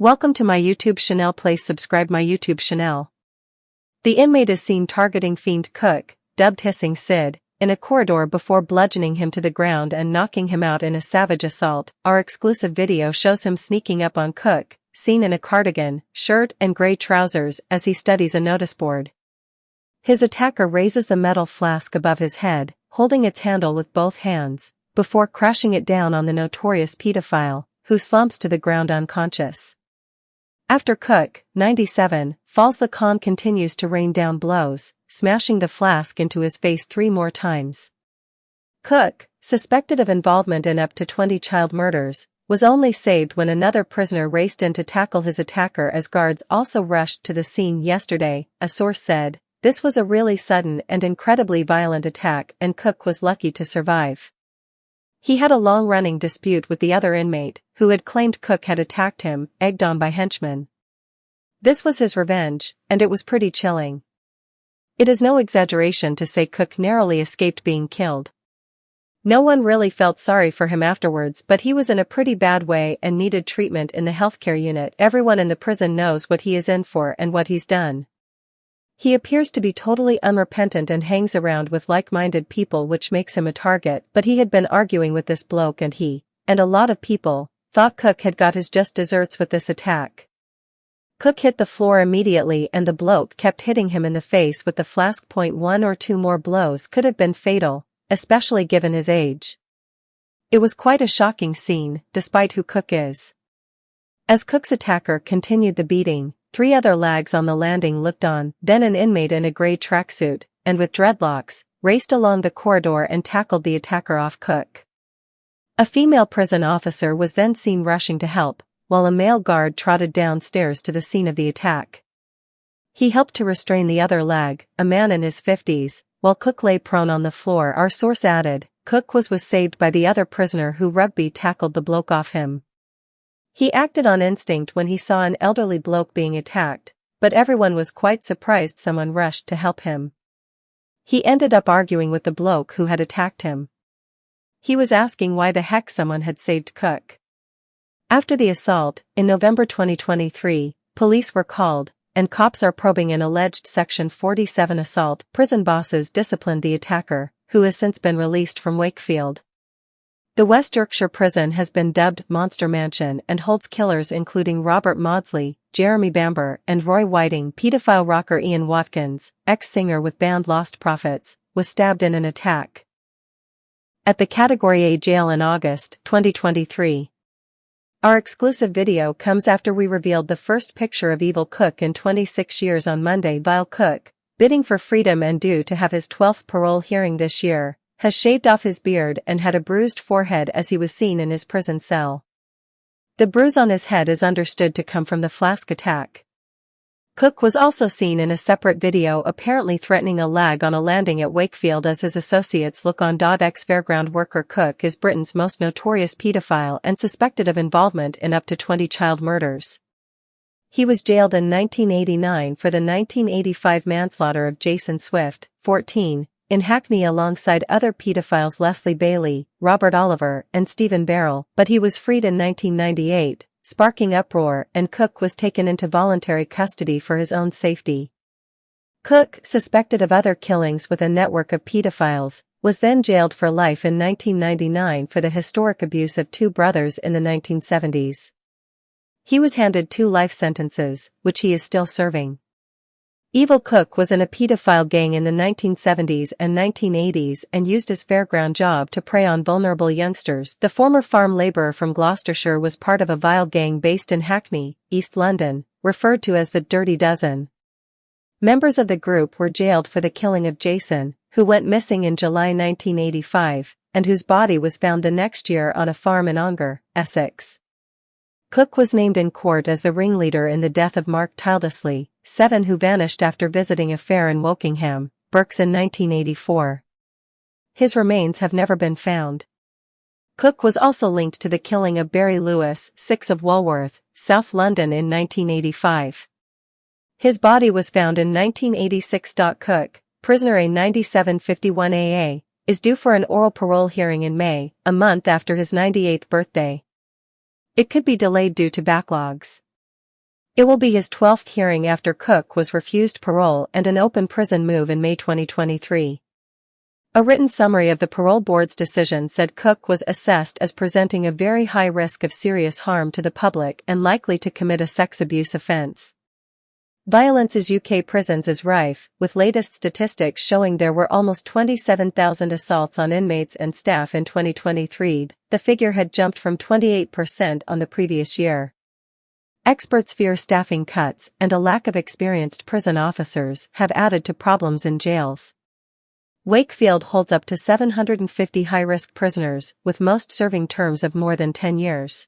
Welcome to my YouTube channel. Please subscribe my YouTube channel. The inmate is seen targeting Fiend Cook, dubbed Hissing Sid, in a corridor before bludgeoning him to the ground and knocking him out in a savage assault. Our exclusive video shows him sneaking up on Cook, seen in a cardigan, shirt and gray trousers as he studies a notice board. His attacker raises the metal flask above his head, holding its handle with both hands, before crashing it down on the notorious pedophile, who slumps to the ground unconscious. After Cook, 97, falls, the con continues to rain down blows, smashing the flask into his face 3 more times. Cook, suspected of involvement in up to 20 child murders, was only saved when another prisoner raced in to tackle his attacker as guards also rushed to the scene yesterday, a source said. This was a really sudden and incredibly violent attack, and Cook was lucky to survive. He had a long-running dispute with the other inmate, who had claimed Cook had attacked him, egged on by henchmen. This was his revenge, and it was pretty chilling. It is no exaggeration to say Cook narrowly escaped being killed. No one really felt sorry for him afterwards, but he was in a pretty bad way and needed treatment in the healthcare unit. Everyone in the prison knows what he is in for and what he's done. He appears to be totally unrepentant and hangs around with like-minded people, which makes him a target, but he had been arguing with this bloke and he, and a lot of people, thought Cook had got his just desserts with this attack. Cook hit the floor immediately and the bloke kept hitting him in the face with the flask. 1 or 2 more blows could have been fatal, especially given his age. It was quite a shocking scene, despite who Cook is. As Cook's attacker continued the beating, 3 other lags on the landing looked on. Then an inmate in a gray tracksuit, and with dreadlocks, raced along the corridor and tackled the attacker off Cook. A female prison officer was then seen rushing to help, while a male guard trotted downstairs to the scene of the attack. He helped to restrain the other lag, a man in his 50s, while Cook lay prone on the floor. Our source added, Cook was saved by the other prisoner who rugby tackled the bloke off him. He acted on instinct when he saw an elderly bloke being attacked, but everyone was quite surprised someone rushed to help him. He ended up arguing with the bloke who had attacked him. He was asking why the heck someone had saved Cook. After the assault, in November 2023, police were called, and cops are probing an alleged Section 47 assault. Prison bosses disciplined the attacker, who has since been released from Wakefield. The West Yorkshire prison has been dubbed Monster Mansion and holds killers including Robert Maudsley, Jeremy Bamber, and Roy Whiting. Pedophile rocker Ian Watkins, ex-singer with band Lost Prophets, was stabbed in an attack at the Category A jail in August 2023. Our exclusive video comes after we revealed the first picture of Evil Cook in 26 years on Monday. Vile Cook, bidding for freedom and due to have his 12th parole hearing this year, has shaved off his beard and had a bruised forehead as he was seen in his prison cell. The bruise on his head is understood to come from the flask attack. Cook was also seen in a separate video apparently threatening a lag on a landing at Wakefield as his associates look on. Ex-fairground worker Cook is Britain's most notorious pedophile and suspected of involvement in up to 20 child murders. He was jailed in 1989 for the 1985 manslaughter of Jason Swift, 14, in Hackney alongside other pedophiles Leslie Bailey, Robert Oliver, and Stephen Barrell, but he was freed in 1998, sparking uproar, and Cook was taken into voluntary custody for his own safety. Cook, suspected of other killings with a network of pedophiles, was then jailed for life in 1999 for the historic abuse of 2 brothers in the 1970s. He was handed 2 life sentences, which he is still serving. Evil Cook was in a pedophile gang in the 1970s and 1980s and used his fairground job to prey on vulnerable youngsters. The former farm labourer from Gloucestershire was part of a vile gang based in Hackney, East London, referred to as the Dirty Dozen. Members of the group were jailed for the killing of Jason, who went missing in July 1985, and whose body was found the next year on a farm in Ongar, Essex. Cook was named in court as the ringleader in the death of Mark Tildesley, 7, who vanished after visiting a fair in Wokingham, Berks in 1984. His remains have never been found. Cook was also linked to the killing of Barry Lewis, 6, of Walworth, South London in 1985. His body was found in 1986. Cook, prisoner A9751AA, is due for an oral parole hearing in May, a month after his 98th birthday. It could be delayed due to backlogs. It will be his 12th hearing after Cook was refused parole and an open prison move in May 2023. A written summary of the parole board's decision said Cook was assessed as presenting a very high risk of serious harm to the public and likely to commit a sex abuse offense. Violence in UK prisons is rife, with latest statistics showing there were almost 27,000 assaults on inmates and staff in 2023. The figure had jumped from 28% on the previous year. Experts fear staffing cuts and a lack of experienced prison officers have added to problems in jails. Wakefield holds up to 750 high-risk prisoners, with most serving terms of more than 10 years.